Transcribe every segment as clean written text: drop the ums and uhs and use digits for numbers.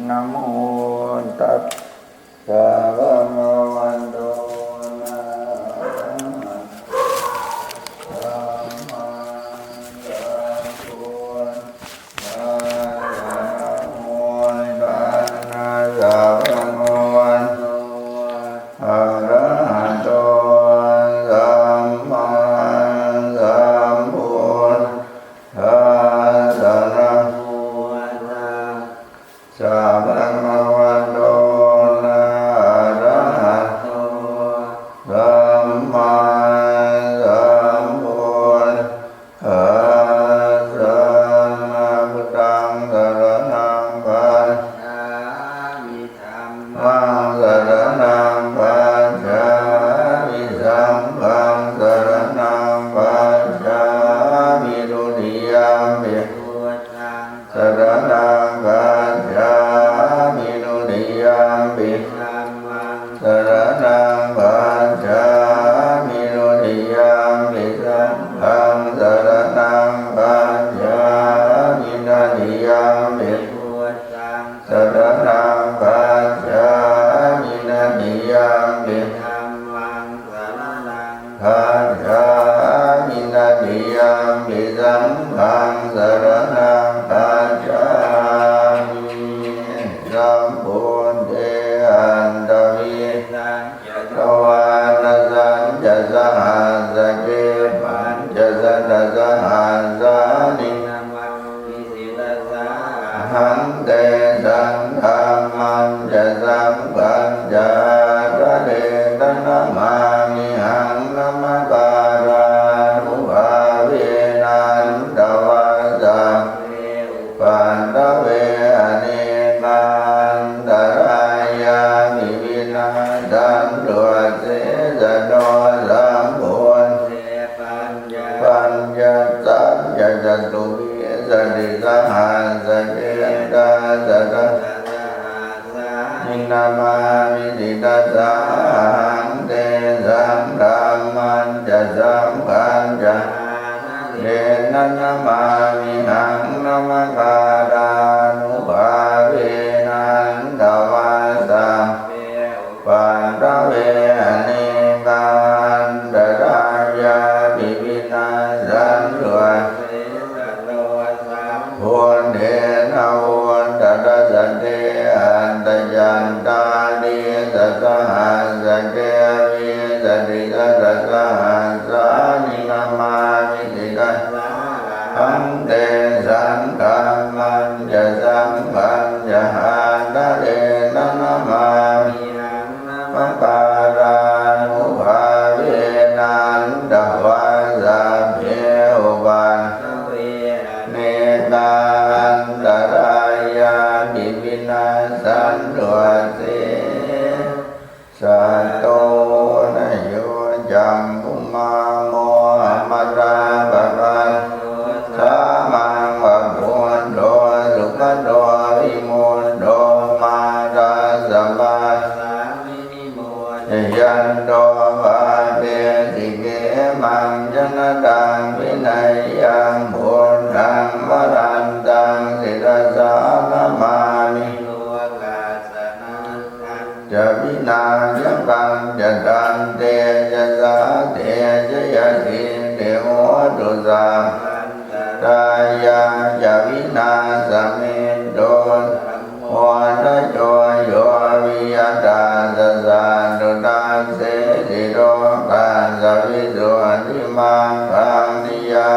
นะโมตัสสะภะคะวะโตอะระหะโตสัมมาสัมพุทธัสสะนะโมตัสสะภะคะวะโตอะระหะโตสัมมาสัมพุทธัสสะนะโมสัพพะคะวะโตอะระหะโตสัมมาสัมพุทธัสสะนะพุทธังสรณังคัจฉามิธัมมังสรณังคัจฉามิสังฆังสรณังคัจฉามิทุติยมปิพุทธังสรณังคัจฉามิทุติยมปิธัมมังสรณังคัจฉามิทุติยมปิสังฆังสรณังคัจฉามินาติยมปิพุทธังสรณังคัจฉามินาติยมปิธัมมังสรณังคัจฉามินาติยมปิสังฆังสรณังคัจฉามิสัมพุทเทอันตวิสังจัตวานะสัญจสหัสสะเกปัญจสัตตสหัสสานินามังวิสิตสาหันเตสังฆัมมันจะสังฆัญจาระเดตนะมามิหังนะมะการานุภาเวนันตวาสัพเพอุปันตเวอเนกันตรายามิวินาสันตุเสสะโนสัมโพธิปัญญสัญญาจตุวิสติสหัสสะเกตาสัตตะนินามามิติตัสสะหันเตสัมภามันจะสัมพันจะเดนะนะมามิหังนะมะการานุภาเวนันตวาสัพเพอุปันตเวอเนกันตรายาปิวินาสันตุเสสะโนสัมโพธินะวันตตะสันเตอันตยันตานิสัสหัสสะเกวิสติสัสสะหัสสานินามามิติตัสสะหันเตสังฆัมมันจะสังฆัญจะหันตะเดนะนะมามิหังนะมะการานุภาเวนันตวาสัพเพอุปันตเวเนกันตรายาปิวินาสันตุเสสัตโตนะโยจัมปุมาโมหมัตราภะคะสามังวะพุทโธสุขโตวิมุตโตมาราสัมมาสัมมินิโมยันโตภะเปติเกมังจนะตังวินัยยังพุทธังวรันตังสิรสานะมามิโลกาสนังจะวินายังกังจะตันเตจะสาเตจะยะสิเตโหตุสัมตายาจะวินาสเมโตโหตโยโยวิยตาสสะตุตาเสติโรกันสวิสุทิมังคังนิยา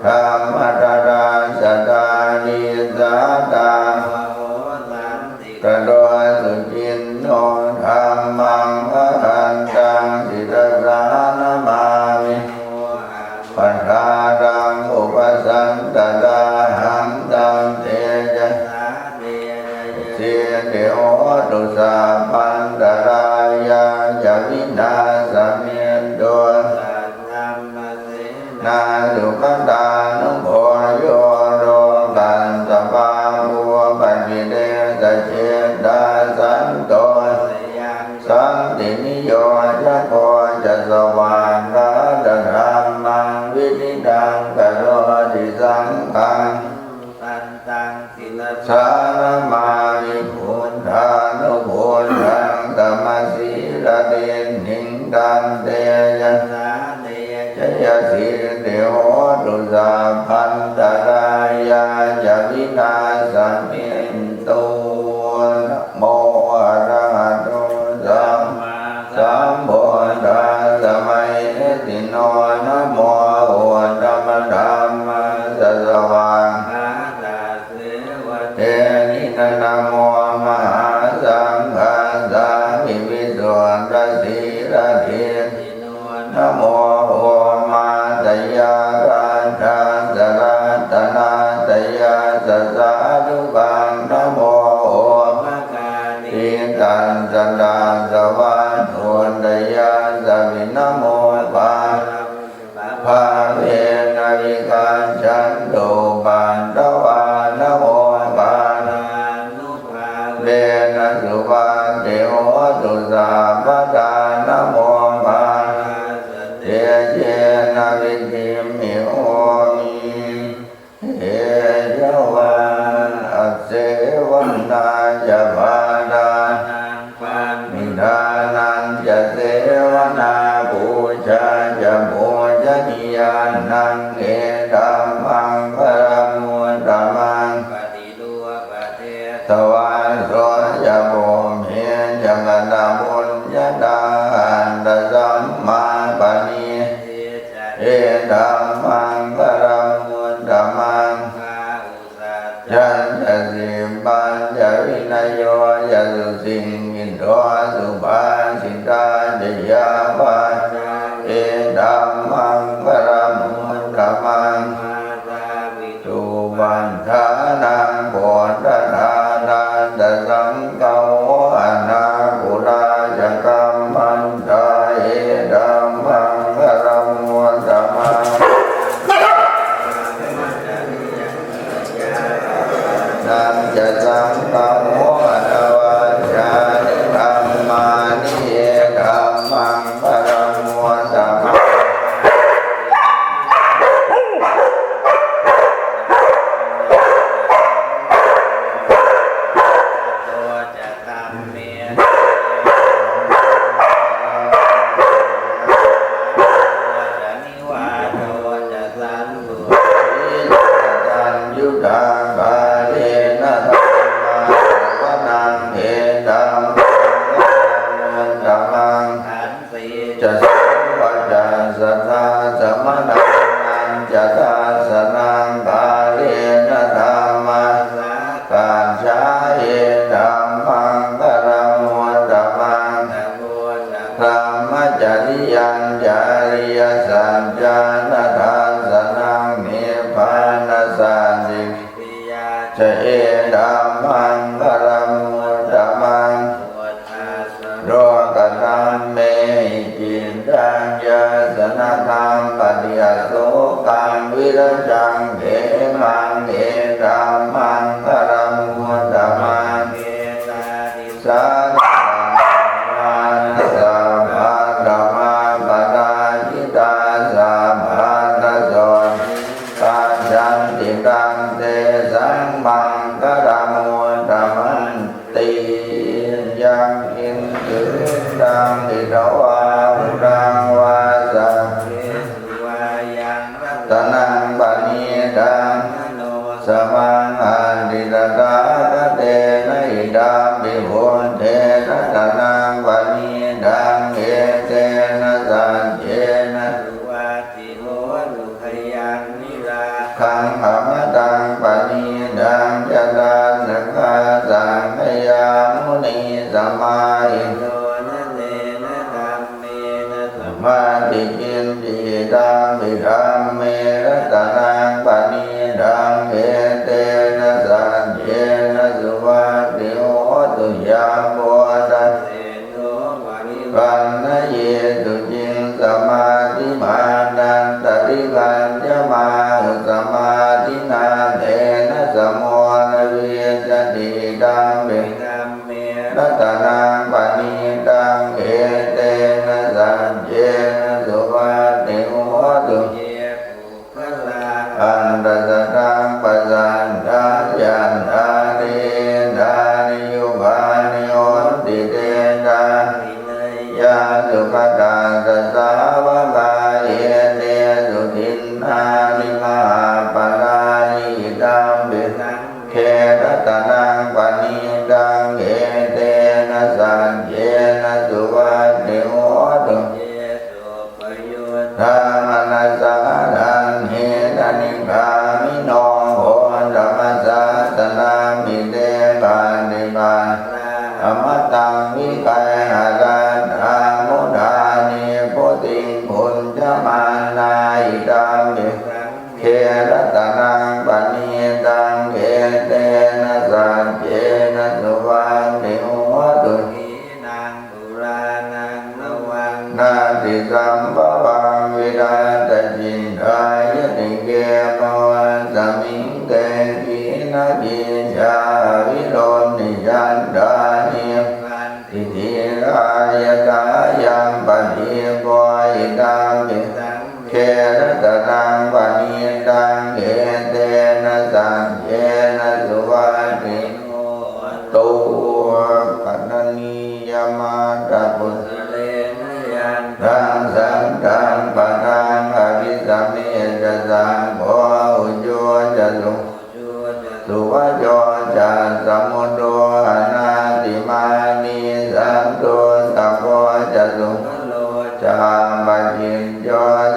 ธรรมตราสตานิสัตตากะโดสุจินโนธรรมังวะหันตังสิรสานะมามิปัฏฐานังอุปสันตตาหังตังเตจะเสียเทโอตุสาปันตรายาจะวินาสเมโตนาสุขตานุโภโยโรกันสภาภูปัจจิเตสะเจตาสันโตสันตินิโยจะโพจะสวากขาตธรรมังวินิตังกโรติสังฆังตันตังศิลสารมา นะโมอะระหะโตสัมมาสัมพุทธัสสะมัยติโนนะโมอุตตมะธัมมัสสะสวะเทนินะโมมหาสังฆัสสะมิวิสุทธัสสิระเทนะโมโอมาตยาราชาสรัตนาตยาสัสสะทุกังนะโมโอมะกาติตันสันดาสวัสดุตยาสัพพินะโมปาภาเวนะวิกัญจันโตปันตวานะโมปานานุภาเวนะสุภาเทโหตุสัพพทานะโมปาเตเจนะวิคิมิโอมิเอเจวันอัสเสวันนาจะภาดานังปันมิดานันจะเสวนาบูชาจะบูชนียานังเอตัมมังปรมุตตมังปฏิดูปะเทตวันโสจะบูเมียจังกะบุญญาดาตสัมมาปณิเอตัมมังปรมุตตมังยันจะสิปัญญวินัยโยยสุสิงหิโตสุภาสิตาเดียปัญญาเอตัมมังปรมุตตมังสุปันธานังโพธทานันตสังฆโวอนาคุราชกัมมันตาเอตัมมังปรมุตตมังนันจะสังฆโวอนวัชชานิธัมมานิเอตัมมังปรมุตตมังยุทธากาเลนะธรรมาสนังเอตัมมังธัมมังจะสวัจจะสัทธาสมณังจะทัสสนังกาเลนะธรรมากาชาเอตัมมังปรมุตตมังธรรมจริยัญจาริยสัจจานะทัสสนังนิพพานะสันติจะเอตัมมังปรมุตตมังโลกธรรมเมหิจินตังยะสนะธรรมปฏิยโสกังวิรัชังเขมังเอตัมมังปรมุตตมังสาธุสัพพะธัมมาปะทาจิตาสัพพะทะโสกัจจันติตังเตสังมังกะระมุตตมันติยังอินตุตังติตวาอุรังวาสัพเพสุวายังรัตนังปณิตังสมังอันติตตาเตนะอิดามิบุญเทรัตนังปณิตังเอเตนะสัจเจนะสุวาติโหลุขยังนิราคังหมตังปณิตังยะตาสังฆาสังฆยามุนีสัมมาอิโนนะเนนะธัมเมนะสัมมาทิจินติตังวิธัมเมรัตนังปณิตังเอเตนะสัจเจนะสุวัสดิโหตุยามโพธัสเสโนปันนเยตุจิงสมาธิมานันตติกันยมาสมาธินาเตนะสมโมนะเวสติตังเบธัมเมรัตนังปณิตังเอเตนะสัจเจนะสุวัสดิโหตุเยปุคลาอันตสตังปัสสันทายันตาเรดานิยุบานิโหติเตตังยาสุขตาสัสสาวกาเยเตสุทินนาลิมาปารานิตังเบตังเครัตนังปณิ อมตังวิกายหารันอามุดานิพุติงพุญจมานาอิตังเดเครัตนังปณิตังเอเตนะสัจเจนะสุวันติโหตุหินังตุรานังนวันนาติสัมภวังวิราตจินทายติเกมวันสมิงเตกินะจิชาวิโรนิยันดานิทิฏฐิรายตายังปฏิโกอิตังเกเครัตตังปณิตังเอเตนะสัจเจนะสุวันติโหตุปัตตนิยมาตะปุสเลนะยันตังสังฆังปะทังอภิสัมเมจสังโฆอุจโจจะสุวัจโจจะสัมมุตโตอนาติมานิสันโตสัพพจะสุจามปัจจินโย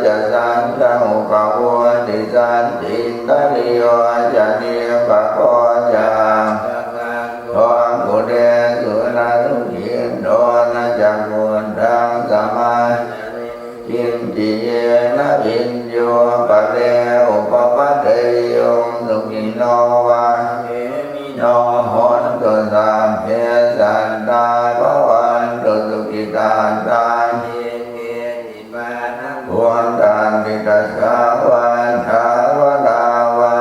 จะสันตหุปะโวติสันติตริโยจะเนปะโคจะทองกุเดสุนารุจินโดนะจักขุดังสมาจิมจิเยนะวินโยปะเรอุปปะเตโยสุขิโนวะโนโหนตุสัมเพสันตาภวันตุสุขิตาตาวันตันติตัสสะวันทาวดาวา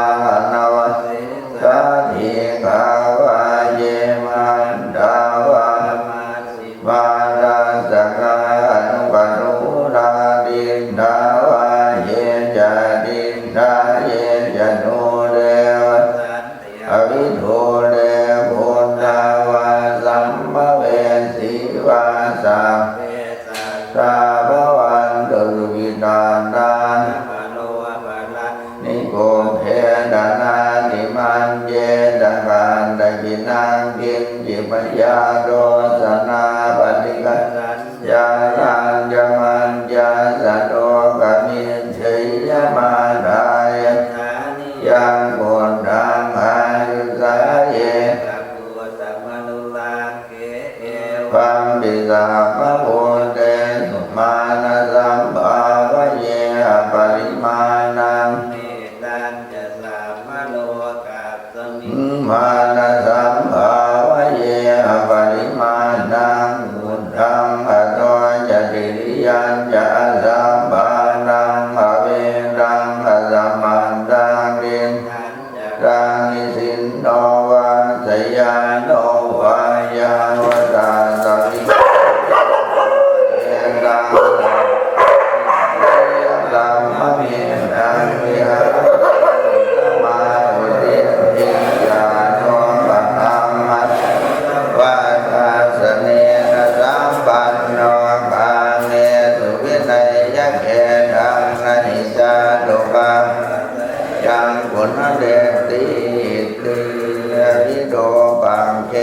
นาวัสสัทธิภาวะเยมันดาวามาราสกานุปนุราดินดาวาเยจะดินดาเยจะโนเดวอวิโทเดวุนดาวาสัมภเวสีวาสัมสาภวันตุสุขิตาตานิโกเพดานาติมันเยตกันตะกินังกินจิปยาโดสนาปฏิกัญญายัญจมันยาสะโตกะมิเชยมาดายยังบุญดังอายุสาเยปัมปิสาภะโพเตสุมานะสัมภาวะเยปริมาณังมานะสัมภาวะเยปริมาณังบุญธังอโตจะติริยัญจะสัมปานังอเวรังอสัมมันตังดินรังนิสินโนวะสยานโนวายาวตาตาวิเอกังสัมมะเมตังวิหารมาอุติติยาโนปะธัมมัสวะทาสเนนะสัมปันโนภาเนสุวินัยยะเกตังนะนิจาตุปังยังกุณเดติติวิโดปังเก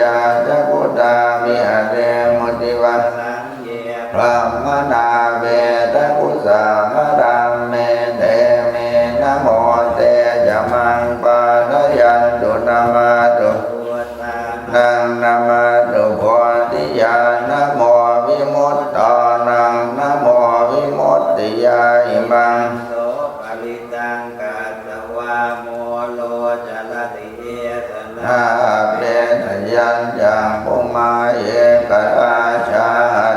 ยาจักุตามิหะเตมุติวัสพระมนาเวตกุสามดัมเมเตเมนะโมเตจมังปาทยันตุนามาตุนังนามาตุโพธิญาณโมวิมุตตานังนะโมวิมุตติยาอิมังโสปริตังกัสสวะโมโลจลติเยสนาเปตยัญจังปุมาเยกราชา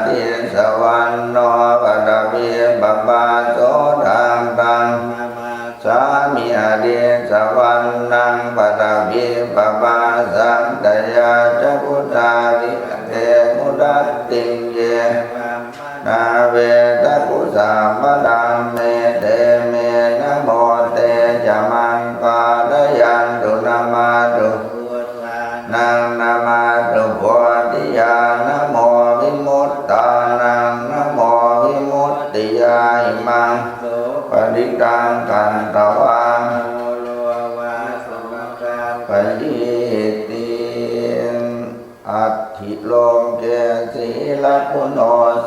ติสวรรณโนปะดาเวปปาโสตังตังสามิอเดสวรรณังปะดาเวปปาสังตยาจักุตาวิเทมุดัตติเยนาเวตกุสามดัมเมเตเมนะโมเตจมังปาทยันตุนามาตุนังนามาตุโพธิญาณโมวิมุตตานังนะโมวิมุตติยาอิมังปฏิตังกันตวังปฏิติอัตถิโลมเกสีลปุโน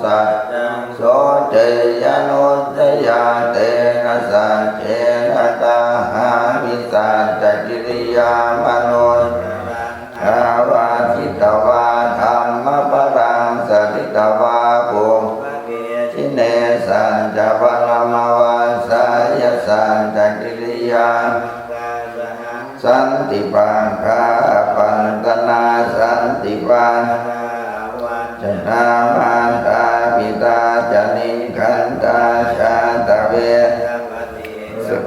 สัจจังโสเจยโนทยาเตนะสัจเจนะตาหามิสัจจกิริยามโนอาวาทิตวาธรรมปรังสติตวาภูมิทิเนสัจจวรมวาสายสัจจกิริยาสันติปังคาปันตนาสันติปังจนามันตาปิตาจนิขันตาชาตเวสุ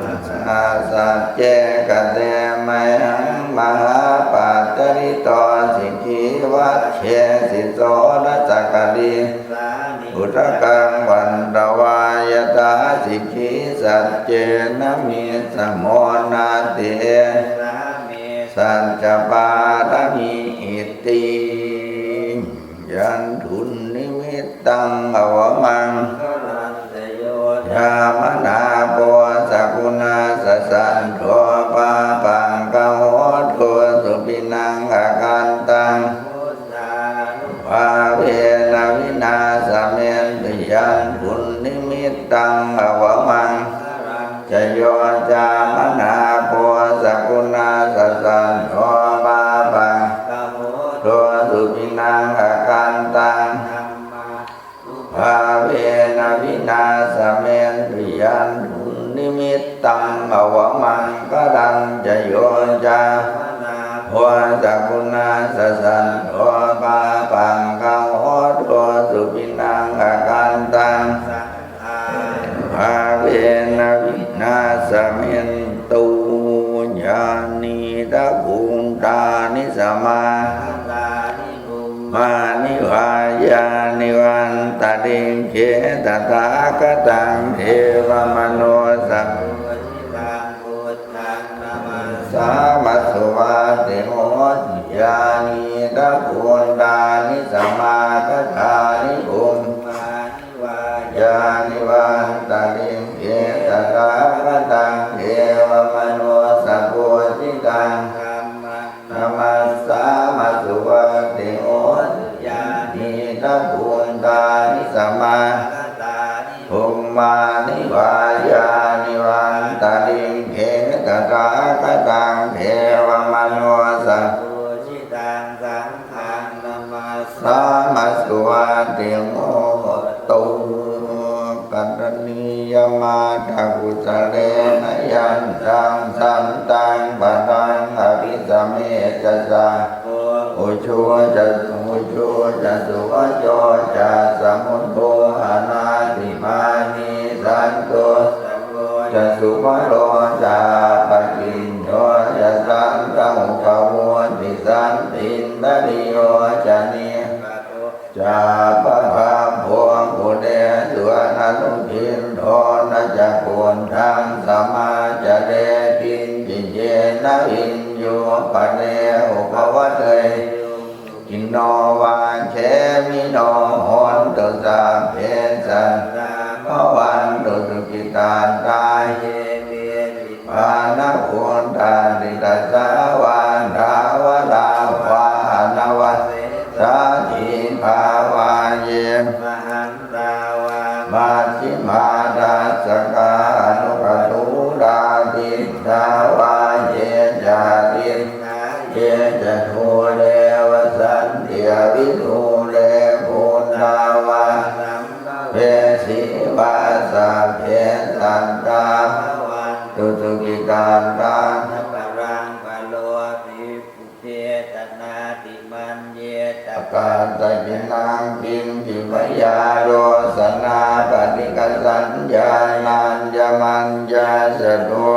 ขาสัจเจกเตมัยหังมหาปัตตริโตสิกิวัชเชสิโสนัสกลิอุตกังวันตวายตาสิกิสัจเจนะมิสมโมนาเตสัจจปาตมิอิติยันทุนนิมิตตังอวมังยามนาโปสกุณาสสันโทปาปังกโหโทสุปินังอาการตังภาเวนะวินาสเมนติยันทุนนิมิตตังอวมังจโยจามนาโปสกุณาสสันโทปาปังโทสุปินังอาการตังภาเวนะวินาสเมนติยันทุนนิมิตตังอวมังกดังจโยจาโหสกุณาสสันโทปาปังกังโหโทสุปินังอาการตังภาเวนะวินาสเมนตุญาณิตะภูตานิสมามานิวายานิวันตาดิงเขตตากตังเทวมโนสัพสามัสสวาติโมทิยานิตะภูตานิสมาคทานิอุมยานิวันตาดิงเขตตากตังเทวมโนสัพโพธิตังนามัสสามัสสวาติโมนิตะภูตานิสมาภูมานิวายานิวันตาดิงเขตตากตังเทวมโนสัพโพธิตังสังฆังนามัสสามัสสวาติโมตุกัตถิยมาตะกุสเลนะยันตังสันตังปะทังอภิสัมเมจัสสะอุชุจัสอุชุจัสสุวัจโจจัสสมุทโธอนาติมานิสันโตจัสสุวะโรจาปะกินโยจัสสังฆมุขโมติสันตินตริโยจะเนจาปะภาพวงอุเดสุวรรณุทินโทนะจักขุนทังสมาจะเดกินจิเจนะอินโยปะเนอุปวัตเตกินโนวาเชมิโนหอนตุสาเพสันภวันตุสุกิตาตายปานะพุทธานิตัสสะวันทาวลาวานา เยจะโทเรวสันติอวิทูเรปุณณาวาเพสีวาสาเพสันตาตุสุกิการตาปรังปโลภิปุเพตนาติมันเยตกาตยินังปิมปิมยาโรสนาปฏิกัสสัญญานันยมันยาสตุ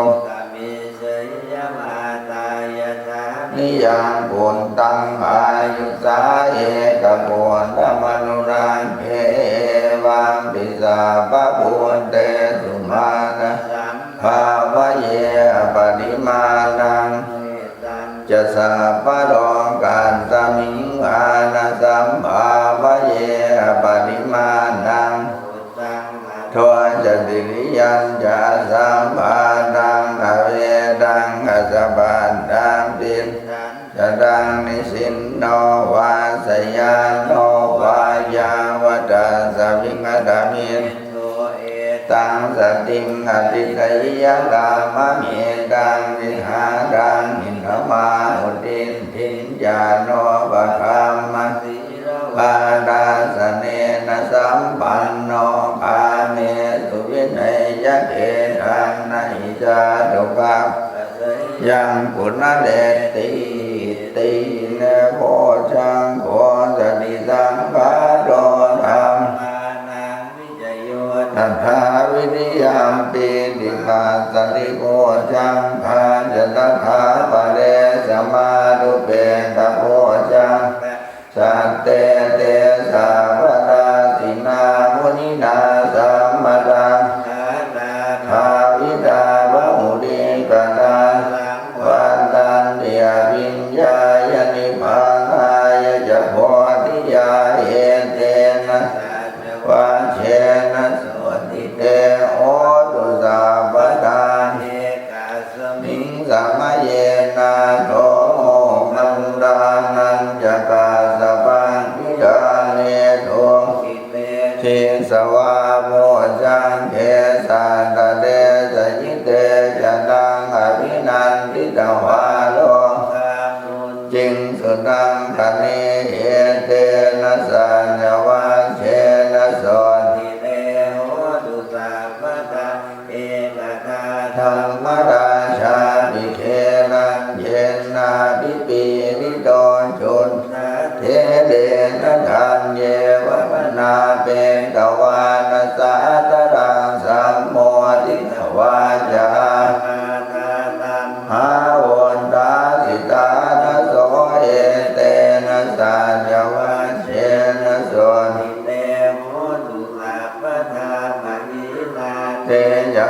นิยังปุณตังอายุสาเอกปุณธมนุรังเอวังปิสาปะปุณเตสุมานะภาวะเยปริมาณังจะสัพพะโลกันสมิงอานะสัมภาวะเยปริมาณังทวนจติริยัญจะสัมภาดังอเวดังอสะบันดังตินจะดังนิสินโนวาสยานโนวายาวตาสวิงดามินตังสติงอติตยดามะเมดังวิหารังอินทมาอุตินทินญาโนปะคัมมติปาดาสเนนะสัมปันโนภาเมสุวินัยยะเกตังนะหิจาตุกังยังปุณณเดติติเนโพชังโพสติสังฆาโตธรรมทัตถาวินิยามปีติกาสติโพชังภาจตัทธาปะเรสมาดุเปตโพชังสัตเตเตสาวดาสินามุนินาสัมมตังภาวิตาวะมุดิกตาวันตันเดียวิญญาณนิพพานายจะโพธิยาเอเตนะวันเชนะสวติเตโอตุสาปทานมิงสัมเยนะโตมันดานันจะกาสปังพิดาเนโททิสวาโมจังเทสันตเดสยิเตจะดังอภินันทิตวาโลจิงสุดังคเนเอเตนะสัญญวาเชนะสอนธรรมราชาบิเทนังเยนาบิปีนิโตจุนเทเดนะทันเยวะปนาเปตวานะสาตรังสัมโมทิตวาจาหาวันตาสิตานะโสเอเตนะสัญญวาเชนะโสนิเตโมตุสัพพทามณินาเตยะ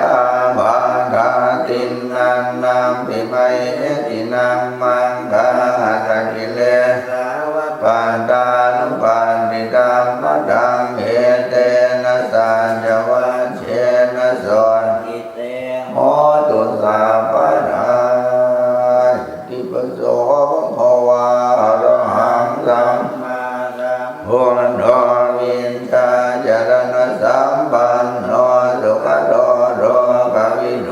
บาทาตินนังนามปิไมเอตินังมังคาหัตกิเลสปันดานุปันติตัมมะดังเอเตนะสัญญวาเชนะโสนิเตโมตุสัพพทาติปโสภวาอรหังสัมมาสัมพุทโธวินชาจรณะสัมปันโนสุขโตโรกวิโด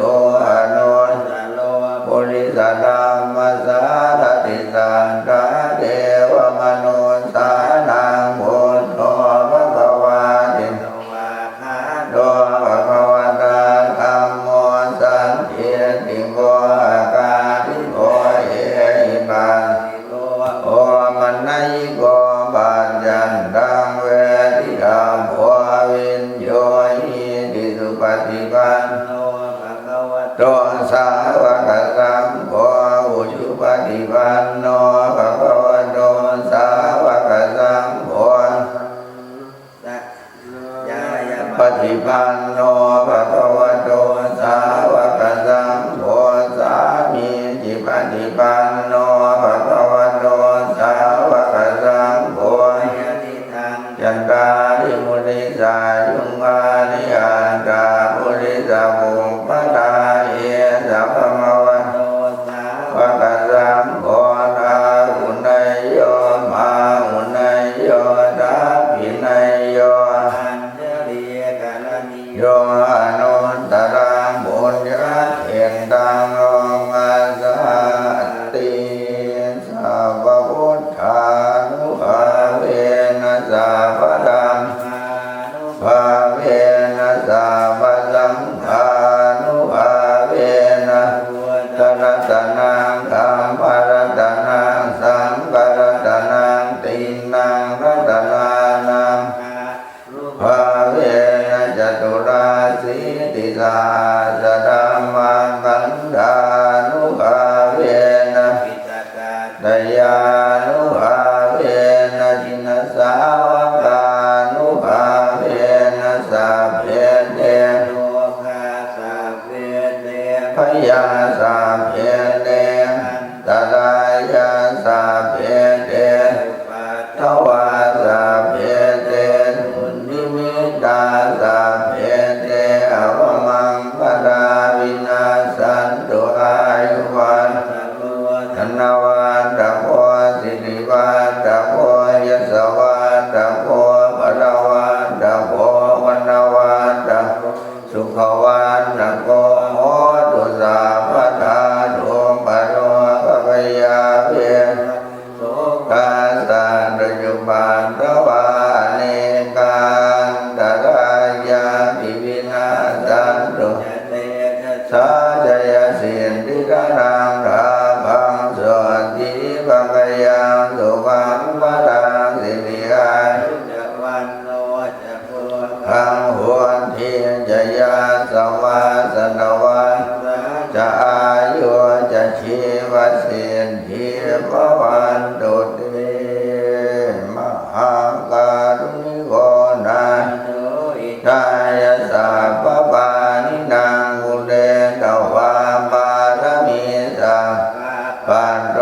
อนุตตโลปุริสธรรมสารติสันตาเทวมนุสสานังพุทโธภควาติโตภควตาธัมโมสันติติโกอาการิโกเอหิปัสสิโกโอมันนัยโกปัญจันตังเวทิตาภววินโยหิติสุปฏิปันโนภควโตสาวกสังโฆอุชุปฏิปันโนภควโตสาวกสังโฆปฏิปันโนภควโตสาวกสังโฆสามีจิปฏิปันโนภควโตสาวกสังโฆยันตาลิมุนิสายุงอานิอันตาปุริสาภุปตาเยสัพพมวันโตสาวกสังโฆนา ดยานุภาเวนะจินสาวกานุภาเวนะสัพเพเตโลกาสัพเพเตพยาสัพเพเตตรายาสัพเพเตทวาสัพเพเตสุนิมิตาสัพเพเตอวมังคลาวินาสันตุอายุวันธนวันตะโพสิริวันตะโพยศวันตะโพพระวันตะโพวันวันตะโพสุขวันตะโพโหตุสัพพทาตุปะโรภะยาเวสุขัสสะตุจุปันตวาเนกันตรายาปิวินาสันตุสัจยสินติกานังราภังสวัสดิปังกยังสุขังปะทังสิริอายุจักวันโนจักพุทธังหวนทีจะยาสมาสนวันจะอายุจะชีวสินทีพวันตุเตมหาการุณิโกนาทายาสัพพปานินางอุเดตวาบารมีสังปันโต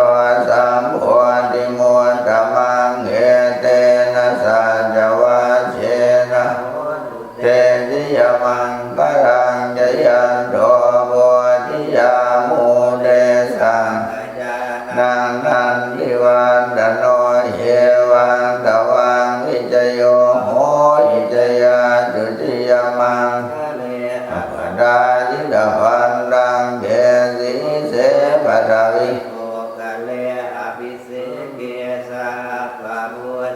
สัมโพธิมุตตมังเอเตนะสัจวัชเชนะเตติยมังกรังจยันโตโพธิยามุเดสังนังนันทิวันตโนเยวันตวังวิจโยโหวิจยาจุติยมังปดาจิตพันดังเกสีเสปะทวิ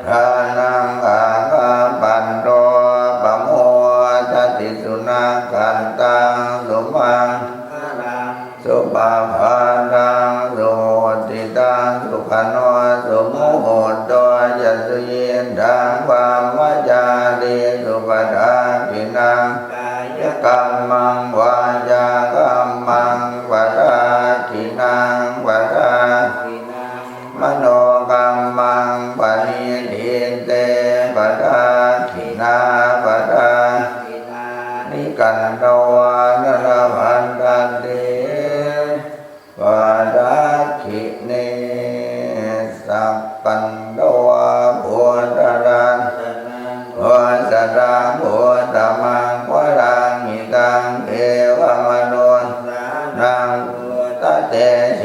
ทานังอาคาปันโตปะโมทัตติสุนักันตังสุมังสุปาภานังสุติตังสุขโนสุมุโหโตยัสยินทางความวจาดีสุปทากินังกัมมังวาจากัมมังวรากินังวรามโนกัมมังปณิทิเตวรากินาปรานิกันตวานรพันตันเตวรากิเนสักกันตวาพุทธรันวัสดังพุทธมังวรังหิตังเทวมนุษย์นังตเตเช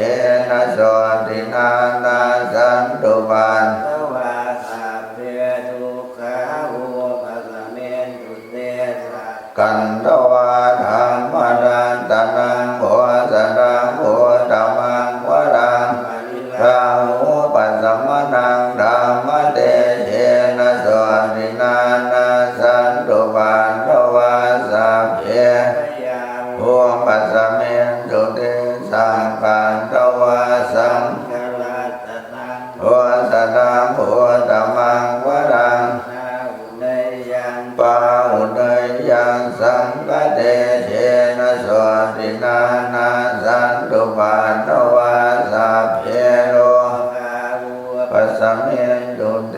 นะโสตินานาสันตุปันกันตวาธรรมดันตนังโพสดังโพธรรมังวรังราหุปัสสมนังธรรมเตเชนะโสตินานาสันตุปันตวาสัพเพภูมิปัสสเมตุเตสังกันตวาสังโพสดังโพธรรมังวรังปาหุเนยังสังฆเตเชนะโสตินานาสันตุปันตวาสัพเพโลปัสสเมตุเต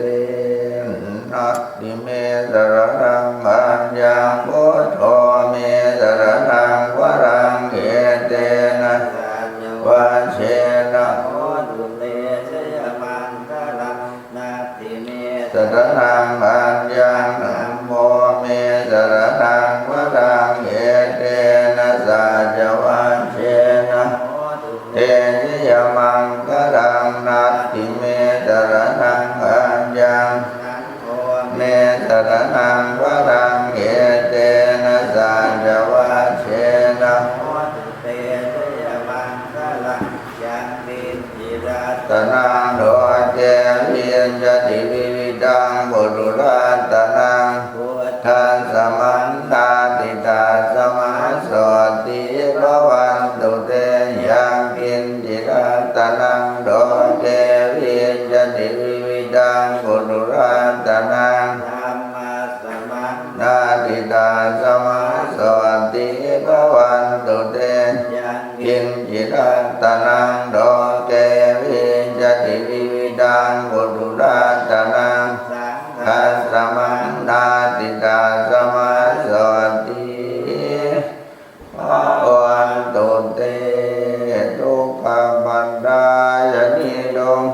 นัตติเมสรนังอัญญังพุทโธเมสรนังวรังเอเตนะวัชเชนะสรนังอัญญังธัมโมเมสรนังวรังเอเตนะสัจวัชเชนะเตติยมังกรังนัตติเมสรนังอัญญังเมสรนังวรังเอเตนะสัจวัชเชนะตนังโดเจวิญญติวิวิดังบุรุรัตน ติวิวิดังบุตุราตนังคัสสมังนาติตาสมาสติวันตุเตทุกขปันดายนิโดง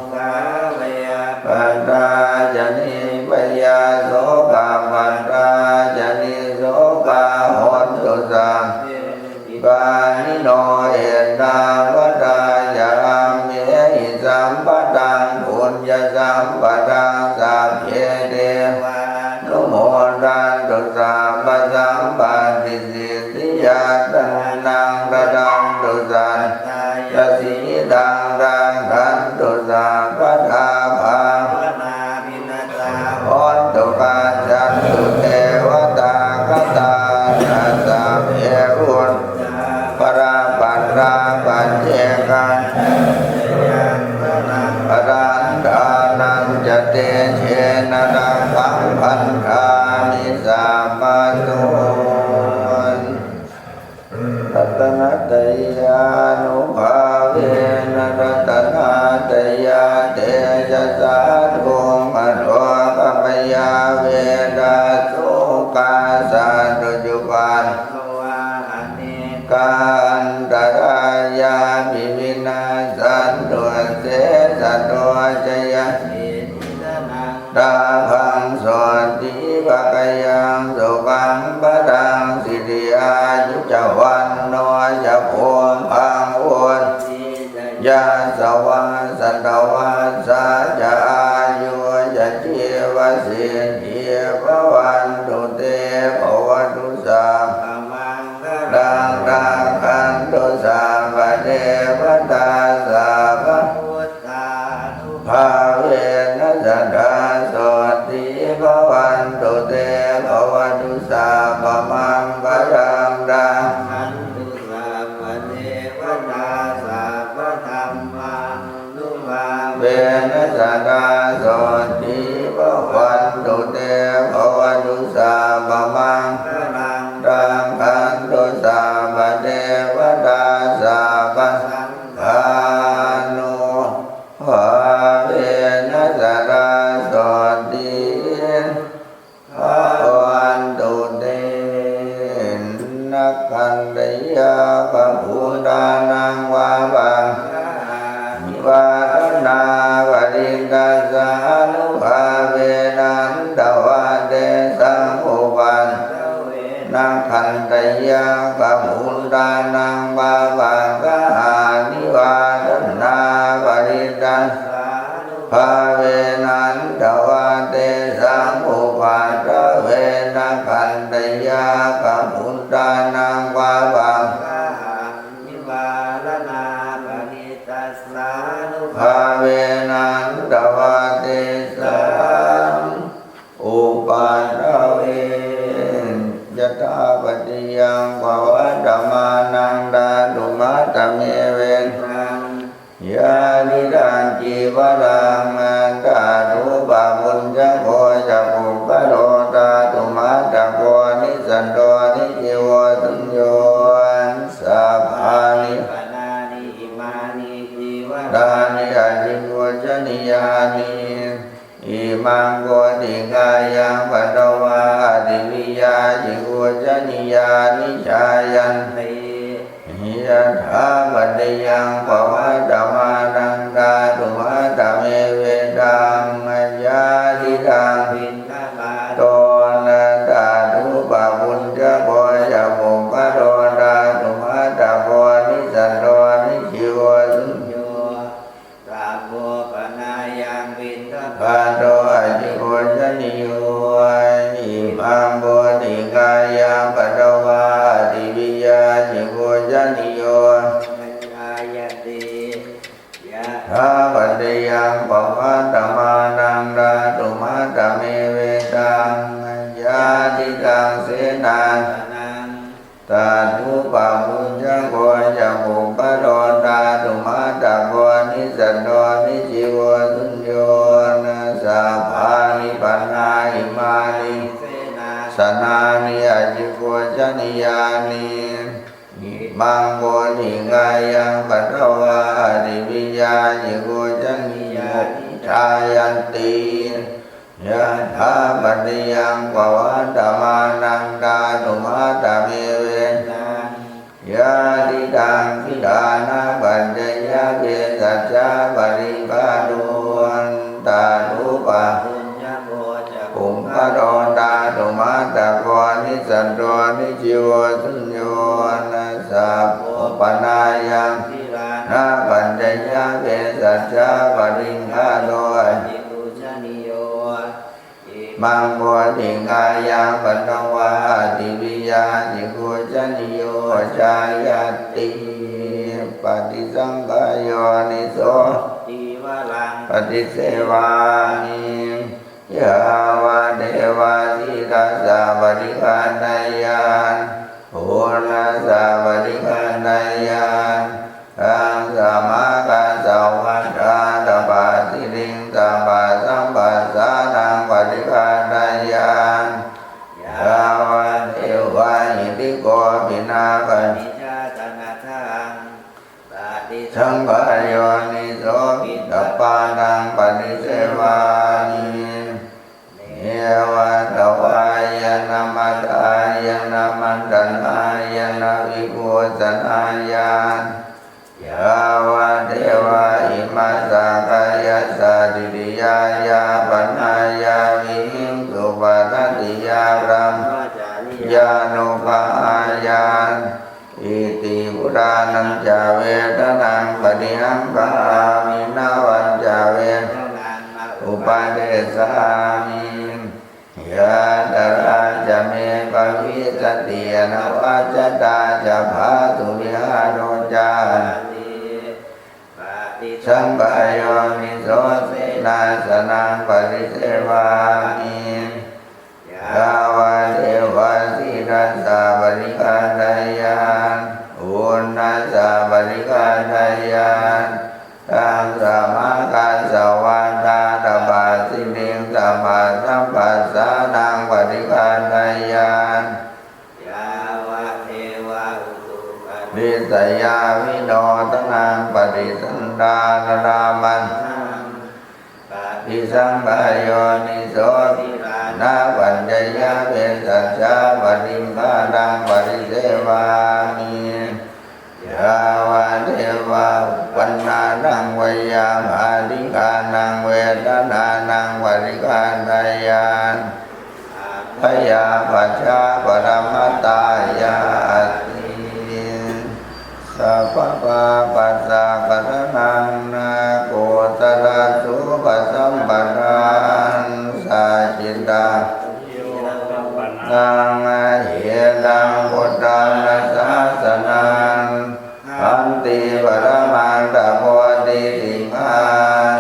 ปันดายนิปยาโสกาปันดายนิโสกาหนตุสังปานิโนเอตาวตายามเมหิสัมปตังปุญญสัมปตังสัพเพเทวานุโมทันตุสัพพสัมปติสิทธิยาตันังระดังตุสันยสีดังรังขันตุสัพพทาภังโอนตุปัจจันตุเทวตากตานาสัพเพอุนปราปันราปัญเจกันปรันดานันจะเตเชนะดังพังพันธามิสามาตุรัตนตยานุภาเวนะรัตนตยาเตจสสะทุมะโลกปยาเวนะสุกาสันตุจุปันกันตรายามิวินาสันตุเสสันตุจยะดาภังสนติภะกยังสุขังปะทังสิริอายุจวันโนจะภูมิพังวนยาสวะสันตวะสัจอายุจะชีวสิทธิภวันตุเตภวตุสัพดังดังขันตุสัพพะเทวตาสัพพะภาเวนัสดาโสติภวันตุเตภวตุสัพพะมังคลังดังเวนัสดาโสติภวันตุเตภวตุสัพพะมังคลังดังขันตุสัพพะเทวตาสัพพะสังฆานุภาเวนัสดาโสติภวันตุเตนักขันติยาปะภูตานังวาบังวาทนาปริกัสสานุภาเวนันตวะเตสังอุปันนักขันติยาปะภูตานังวาบังกหานิวาทนาปริกัสสานุภาเวนันตวะเตสังอุปันเวนักขันติยาปะภูตานังวาบังภาเวนันตวะเตสังอุปันเวยะถาปฏิยังภวัตมานังดาตุมัตตเมเวนยานิดันจีวรังอันตาตุปะมุญจโกจะปุปะโรตาตุมัตตโกนิสันโตนิจิวตุญโยสัพพานิดานิอาจิโกจนิยานิอิมังโกติกายังปัตตวะติวิยาจิโกจนิยานิชายันติยะถาปัตยังภวัตมานังดาตุมัตตเมเวดังยาติดังโตนันตาตุปะปุญจโกจะปุปะโรตาตุมัตตโกนิสันโตนิจิวตุญโยปะโตอจิโกจนิโยอิมังโกติกายังปัตตวะติวิยาจิโกจนิโยถาปัตยังภวัตมานังดาตุมัตตเมเวตังยาติตังเสนาตาตุปะมุญจโกจะปุปะโรตาตุมัตตโกนิสันโตนิจิวตุญโยนะสัพพานิปันนาอิมานิสนานิอาจิโกจนิยานิอิมังโกติกายังปัตตวะติวิยาจิโกจนิยา ชายันติยะถาปัจจิยังปวัตตมานังกาตุมาตเมเวยะติตังทิดานาปัจจยะเกสัจจาปริภาดุนตานุปะปุมพะโดตาตุมาตะโกนิสันโตนิจิวสุญโยนะสัพพะนายังนาปัจจยะเกสัจจาปริภาดุนมังโมติงอายังปัตตวาติวิยาติโกจันโยชายติปฏิสังขายโยนิโสปฏิเสวานิยาวะเทวาสิรัสสะปฏิฆาณายานโหนัสสะปฏิฆาณายานตังสมากัสสวัฏฐาตปาติริงตัมปะสัมปัสสะนังปฏิฆาณายานยาวะเทวาหิติโกปินาปัญสังฆายโยนิโสปิตปานังปฏิเสวานิเนวะตวายนามัตตายนามันตนายนาวิโภชนายานยาวะเทวะอิมัสสะกายสสะดิริยายาปัญญายาวิหิงสุปะทัตติยารัมยานุภาญาณอิติปุรานังจาเวทนังปฏิหังภามินาวันจาเวอุปาเดสามิยะตระจะเมปวิสติยนวัจตาจะภาตุวิหาโรจาสัมปะโยนิโสเสนาสนังปฏิเสวามิยาวะเทวะสิรัสสะปฏิฆาณายานอุณนัสสะปฏิฆาณายานตังสมากัสสวัฏฐาตปาติริงสัมมาสัมปัสสะนังปฏิฆาณายานยาวะเทวะอุตุปิสยาวิโนตนังปฏิสันดานรามันปฏิสังขายโยนิโสนาปัญจยะเวสัจจาปฏิภาดังปฏิเสวามิยาวะเทวะปัญญานังวยามาธิกานังเวทนานังปฏิฆาณายานพยาปัจจาปรมัตตายาติสัพพะปัสสะกะนังนาโกตระสุปสัมปทานสัจจิตานังเหตังพุทธังนัสสะสนังอันติปรมังตโพธิสิงหัง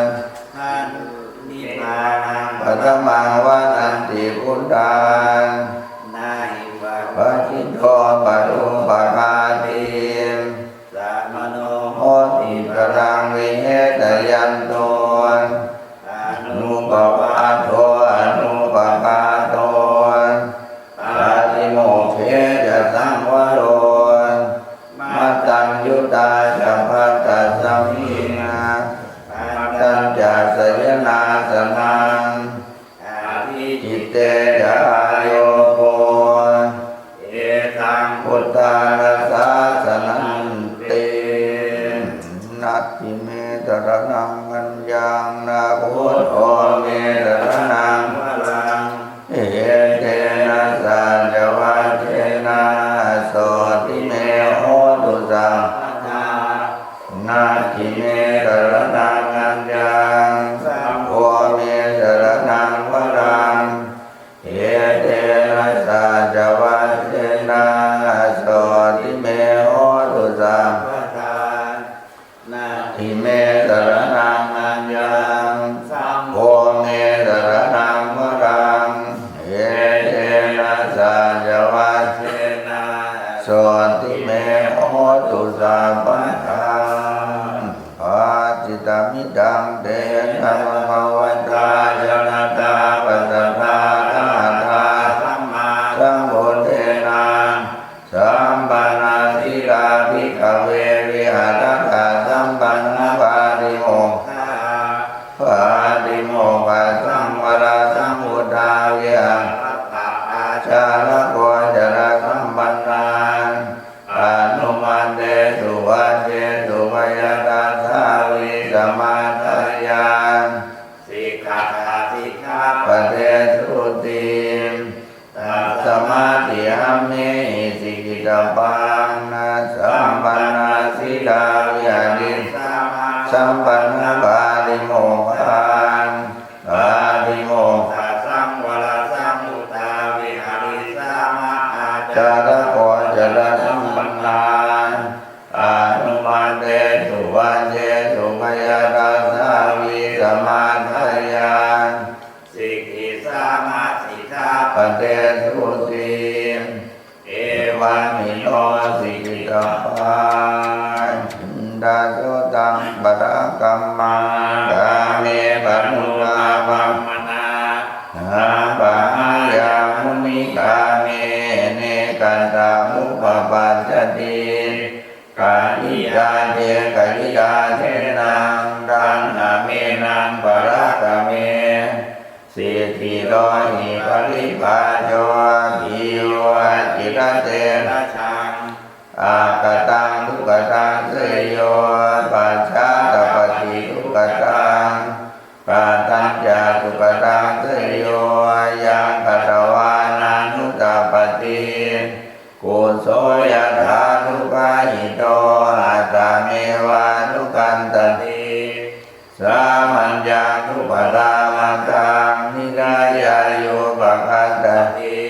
ปรมังวะนันติพุทธังปะจิตโตปะรุปะคาติโหติปรังวิเหตยันโตอนุปปาโตอนุปปาโตปาติโมกเขจะสังวโรมัตตัญยุตาจะภัตตะสัมมินาตัญจะสยนาสนังจิตเตจะโยโกเอตังพุทธานาสาสนันตินัตถิเมตระนังอัญญังนาพุทโธเมตระนังวรังเอเตนะสัจวัฏเทนะโสติเมโหตุสังนาทิเมตระนังอัญญังสัมโฆเมตระนังวรังเอเตนะสัจวัฏเทนะโสติเมโหตุสังทิเมตระนังอัญญังสัมโฆเมตระนังวรังเอเตนะสัจวัฏเทนะโสติเมโหตุสัพพะทังอาจิตามิดังเตนะภะคะวะตาจนะตาปัสสะทาธรรมทาสัมมาสัมพุทเทนะสัมปันนาสิลาภิกขเววิหารตสัมปันนปาติโมกข ปาติโมกขสังวรสังอุทาเวอาชาลโกจรสัมปันนาอนุมันเตสุวัจเจสุภยตาสาวิสมาทายานสิกขาสิกขาปเทสุติตัสมาธิหัมเมหิสิกิตปังนาสัมปันนาสิกาวิหาริสัมปันนาปาติโมกขังปาติโมกขังสังวรสังอุทาวิหาริสัมมาอาจารโกจรสัมปันนาอนุมันเตสุวัจเจสุภยตาสาวิสมาทายานสิกขิสามาสิทาปเตสุติเอวามิโนสิกิตปังดาโสตังปะระกัมมังกาเมปะนุราภัมมนาอาปะหายามุนิกาเมเนกันตามุปปัจจติกายิยาเทกายิยาเทนังดันนาเมนังปะระกะเมสิทธิโลหิปริภาโยภิโยจิตเตนะชังอากตังทุกตังเสยโยปัจฉาตปฏิทุกตังปาตัญจทุกตังเสยโยยังกัตวานันทุตปฏิกุโสยถาทุกาหิโตอัตตาเมวะทุกันตติสามัญญังทุปรามตังนิกายาโยปะคัตติ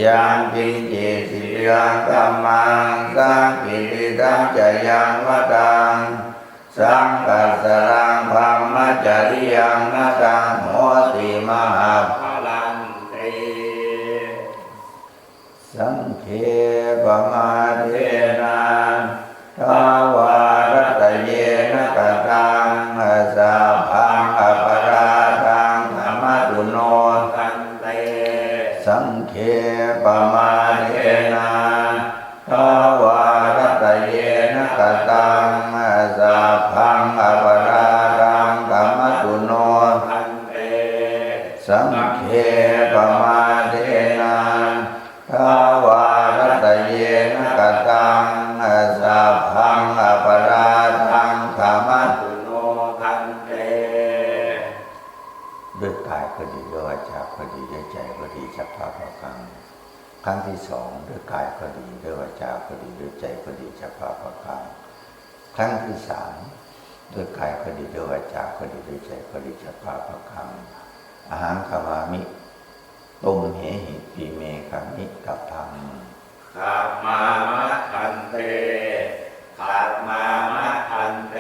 ยังปิจิสิยังกัมมังสังกิติตังจยังวตังสังกัสสรังภัมมจริยังนาตังโหติมหาภลันติสังเขปมาเทนะทาวารัตเยนะกตังสาพังอปราทังธรรมตุโนกันเตสังเขปมาเทนะทาวารัตเยนะกตังสาพังอปราทังธรรมตุโนกันเตสังเขปมาเทนะทาวารัตเยนะกตังสาพังอปราทังธรรมตุโนกันเตด้วยกายก็ดีด้วยวาจาก็ดีด้วยใจก็ดีสัพพะภะคังครั้งที่สองด้วยกายก็ดีด้วยวาจาก็ดีด้วยใจก็ดีสัพพะภะคังครั้งที่สามด้วยกายก็ดีด้วยวาจาก็ดีด้วยใจก็ดีสัพพะภะคังอาหังคามามิตุมเหหิปิเมฆามิกัปพังขัมมามะคันเตขัมมามะคันเต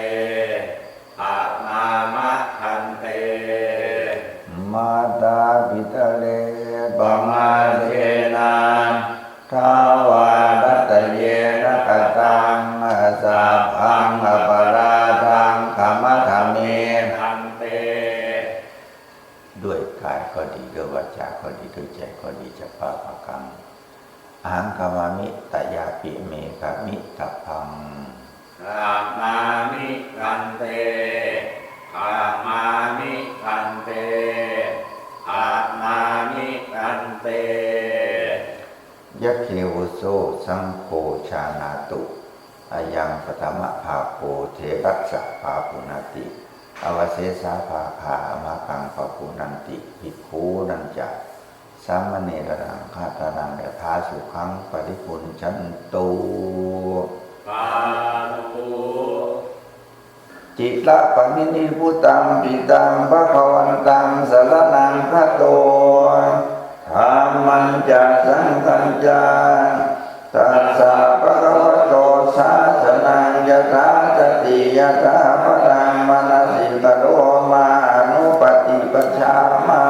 ขัมมามะคันเตมาตาปิตะเลปมาเทนะทาวารัตเยนะกตังสาพังอปราทังขมะขะเมคันเตด้วยกายก็ดีด้วยวาจาก็ดีด้วยใจก็ดีสัพพะภะคังอาหังคามามิตยาปิเมฆามิตัพพังขัมมามิคันเตขัมมามิคันเตขัมมามิคันเตยัคเควโสสังโฆชานาตุอายังปฐมภาโภเทรัสสะภาปุณติอวเสสาภาคาอมากังภาปุนันติภิกขุนันจะสามเณรังคาตานังยถาสุขังปริปุญชันตุปาตุจิระปณินิพุตังปิตังภวันตังสรณังคโตธัมมัญจะสังฆัญจาตัสสะภะคะวะโตสาสนังยถาสติยถาพลังมนสิกโรมาอนุปฏิปัชฌามา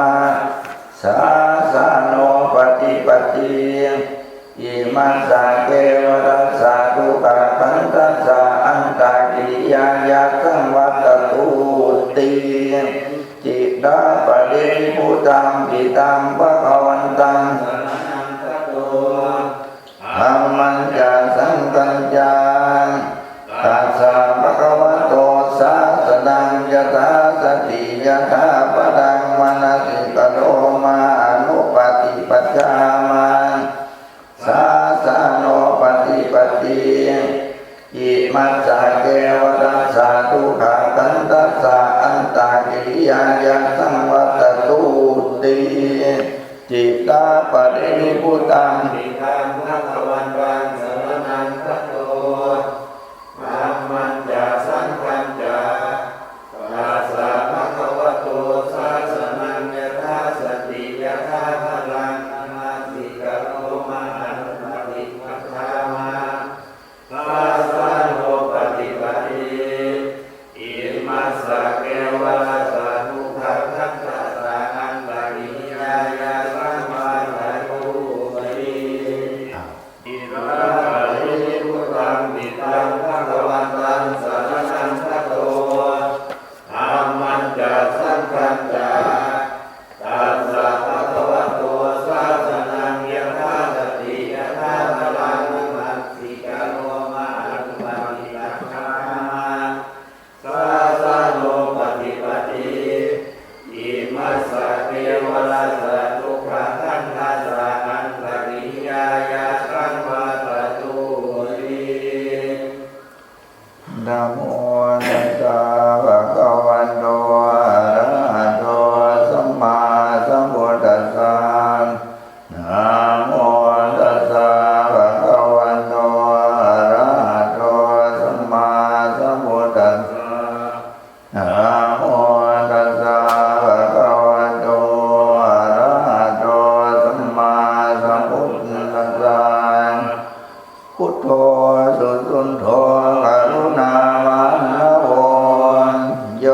สาสาโนปฏิปติอิมัสสะเกวรัสสะทุกขขันธัสสะอันตกิริยายาสังวัตตุติจิตาปะเดนิพุตังปิตังภวันตังสรณังคโตธัมมัญจะสังฆัญจาตัสสะภะคะวะโตสาสนังยถาส ติยะถาปดังมนสิกโลมาอนุปฏิปัจจามาสาสาโนปฏิปติอิมัสสะเกวรัสสะทุกขาคันตัสสะอันตากิริยายังสังวัตตุติจิตตาปรินิพพุตังติตังภะวันตังสรณังคัจโตธัมมัญจสังฆัญจตัสสะภะคะวะโตสาสนังยถาสติยถาพลังอนาติกโรมาอนุปฏิปัจจามาสาสะโนปฏิปติอิมัสสะเกวรัสสะทุกขคันตัสสะอันตริยายาสัมมาทัตตุติอิระปะรินิพพุตังติตังภะคะวันตังสรณังคัจโตธัมมัญจสังฆัญจตัสสะภะคะวะโตสาสนังยถาสติยถาพลังมัสสิกโลมาอนุปฏิปัจจามาสาสะโนปฏิปติอิมัสสะเกวรัสสะทุกขคันธัสสะอันตริยายาสังวัตตุติ นะโมตัสสะภะคะวะโตอะระหะโตสัมมาสัมพุทธัสสะนะโมตัสสะภะคะวะโตอะระหะโตสัมมาสัมพุทธัสสะนะโมตัสสะภะคะวะโตอะระหะโตสัมมาสัมพุทธัสสะพุทโธสุสุนโธกรุณาวันนะโวโย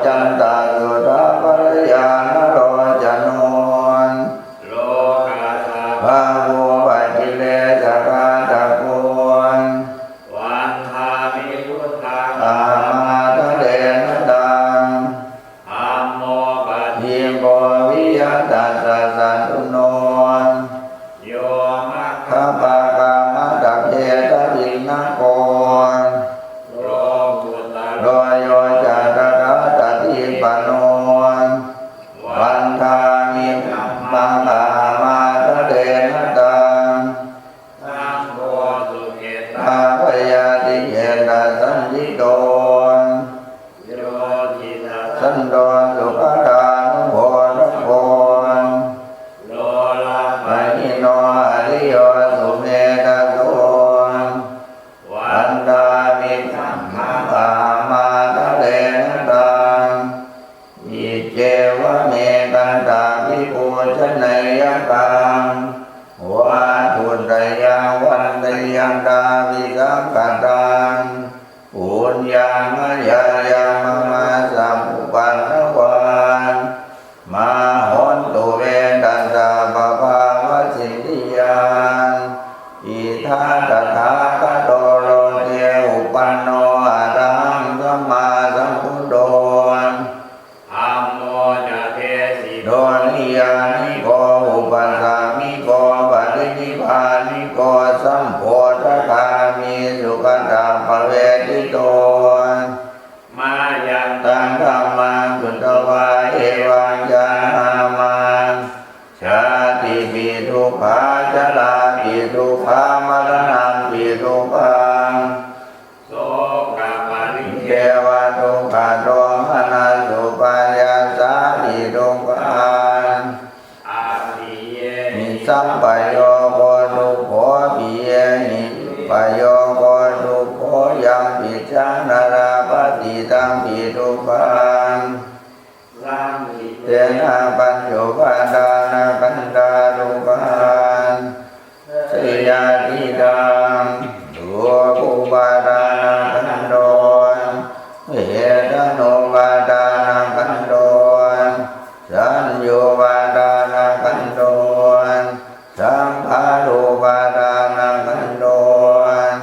จันตาสุดาภรยานโรจโนน โลกาสา ภาวุปัจจิเลสกาตะโกน วันทามิพุทธัง อามาตะเดนตัง ธัมโมปัฏฐิ ยิโกวิยตัสสะสันตุโนน โยมัค ข้า คะ ปะกามาตัเยตวินะโกน โรกุต โด โร ยโยจัตตะตติปโนนวันทามิมังอามาตะเดนตัง สังโฆสุเกตา อาพยาติเยตสันติโตน โยทิตา สันโดสุขดานุโภรโพน โลลา ไม ภะ นิโนอริโยสุเมตโตน วั อั น นดามิสัมมาอามาตะเดนตังอิเจวะเมกันตาภิปุชนัยยกังวาทุตยังวันตยังดาวิสังกตังปุญญามยายังมาสัมปุปันนวันมาหนตุเวทัสสะปะภาวะสิทธิยานอิทาตถาคโตโลเทอุปันโนอะระหังสัมมาสัมพุทโธ ธัมโมจะเทสิ โดนิยานิโกอุปัสสามิโกปฏินิพพานิโกสัมโพธคามิสุขตาภเวทิโต มายัง ตังธรรมังสุตวาเอวังจามันชาติปิทุกขาชราปิทุกขามรณะปิทุกขัง โสกปริ เทวทุกขโทมนัสสุปายาสาปิทุกขัง อาทิเย นิสัมปโยโกทุกโขปิเยหิปโยโกทุกโขยังปิจานาราปฏิตังปิทุกขัง สังขิ เตนะปัญโยปาดานากันดาทุกขังสิยาติดังดุปุปาดานากันโดนเหตโนปาดานากันโดนสัญโยปาดานากันโดนสังฆารุปาดานากันโดน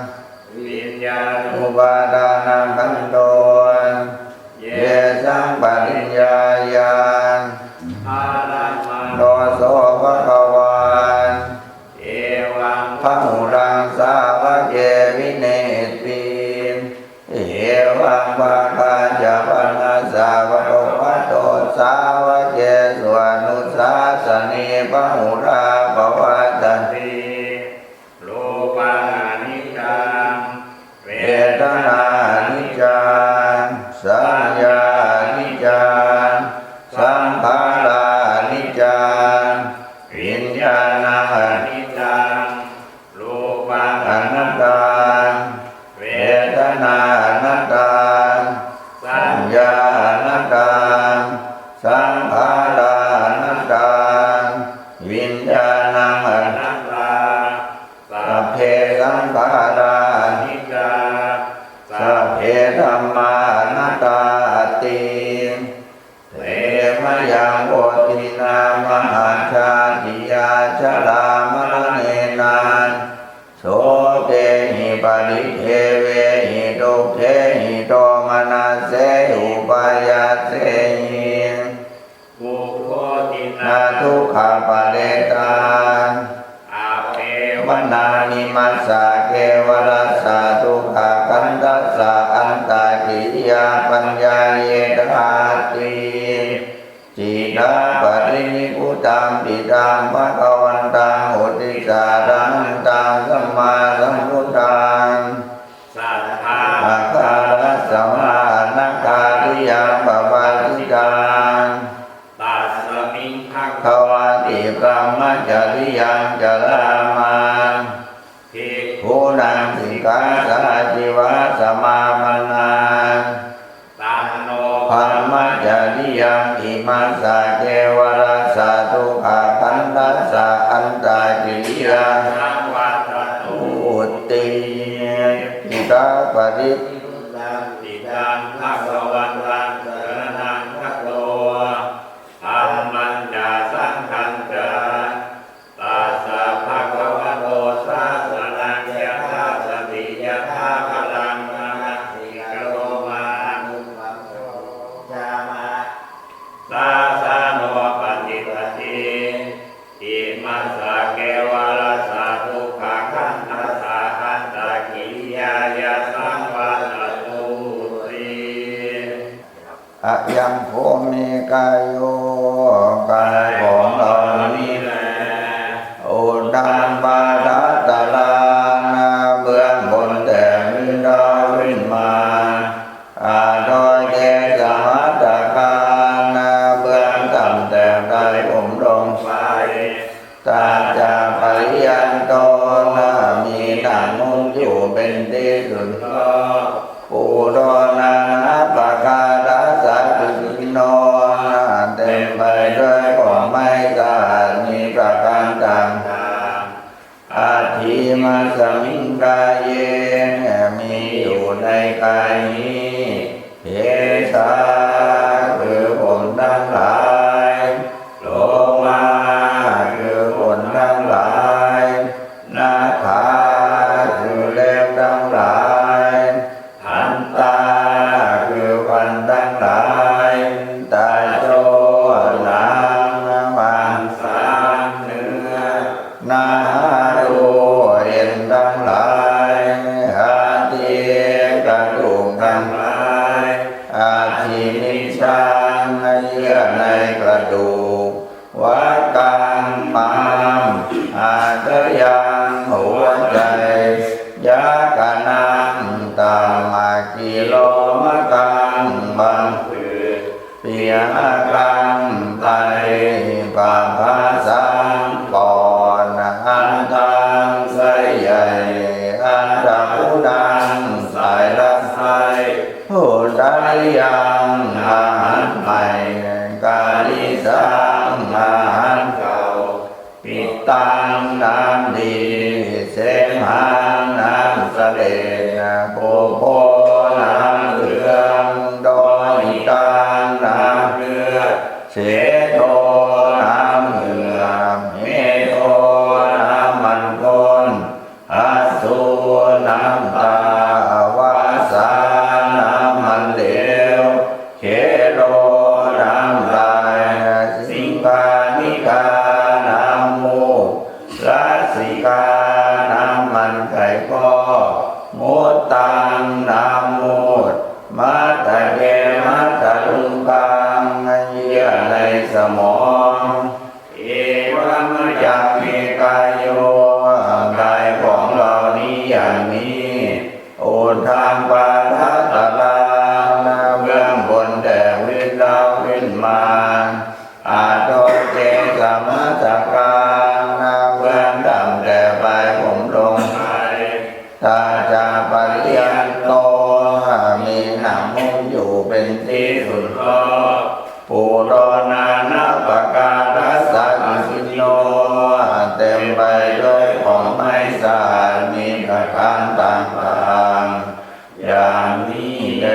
วิญญาณ อุปาดานังกันโดน เย เยสังปริญญาญาณ อารัมมา โด สังขารานิจจังวิญญาณังอนิจจังรูปังอนัตตาเวทนาอนัตตาสัญญาอนัตตาสังขาราอนัตตาวิญญาณังอนัตตาสัพเพสังขารานิจจังสัพเพธัมมาอนัตตาติเตมะยังโอตินามหาชาติยาชรามรณเนนาโสเตหิปริเทเวหิทุกเทหิโตมนัสเสอุปายาเสหิปุโคตินา นาทุกขปะเรตาอาเปวนานิมัสสะเกวรัสสะทุกขกันตัสสะอันตากิริยาปัญญาเยตาติจิตาปรินิพุตังปิตังภะวันตังอุติสารังตังสัมมาสัมพุทธังสัทธาอาคารัสสมานักขาริยังปปาติกังตัสสมิงภัก ขวาติพระมจริยังจรามาภิกขุภูนังสิกขาสาจิวะสมามานาตันโนพระมจริยังอิมัสสะเกวรัสสะทุกขกันตัสสะอันตากิริยาสังวัตตุ อุตติปิตาปริ ติตังภะคะวันตังสรณังคัจโตธัมมัญญาสังฆัญจาตัสสะภะคะวะโตสาสนังยะถาสติยะถาพลังมหาสิกโลมานุปัสโสยามะสาสะโนปฏิปติอิมัสสะเกวะรัสสะทุกขขันธัสสะอันตากิริยายะสังวัตตุติ อะยังโภเมกายโยกายของเรานี้แลอุดัมบาทัตตลานาเบื้องบนแต่มีดาวขึ้นมาอาโดยเกสมัตตการนาเบื้องต่ำแต่ได้ผมลงไปตาจาปริยันโตนามีหนังมุงอยู่เป็นที่สุดปูโดนาปะการะสัตติโนนาเต็มไปด้วยของไม่สะอาดมีประการต่างอาทิมาสมิงกายเยมีอยู่ในกายนี้เทสาคือผมทั้งหลายโลมาคือคนทั้งหลายนาคาคือเล็บทั้งหลายทันตาคือฟันทั้งหลายตาโจหนังมังสารเนื้อนาดูเอ็นทั้งหลายอาทิกระดูกทั้งหลายอาทินิชังเยื่อในกระดูกวัดกังมังอาจยังหัวใจยากานังตามากิโลมะกังบังคือเปียกังไตปะภาสังก่อนอันตังไสใหญ่อันตะพุดังสายละไสผู้ใดยังอาหารใหม่กาลิสังอาหารเก่าปิดตังน้ำดีเสมหาน้ำเสลดโปโปน้ำเหลืองดอยตังน้ำเลือดเสโทน้ำเหงื่อเมโทน้ำมันก้นอาสุน้ำตาวาสาน้ำมันเหลวเคโรน้ำลายสิงคานิกาน้ำมูกรัสสิกาน้ำมันไก่ก้อมุตตังน้ำมูดมัตตะเกมัตตะลุงกังเยื่อในสมองเอวมะยังเมกายโยกายของเรานี้อย่างนี้โอทางปาทัตตลาเบื้องบนแต่วิญญาณขึ้นมา อาโตเจสมัสสการนาเบื้องดำแต่ไปผมลงตาจาปริยันโตมีหนังมุ่งอยู่เป็นที่สุดก็ปุโรนานาปการัสสะสิโนเต็มไปด้วยของไม่สะอาดมีประการต่างๆอย่างนี้แล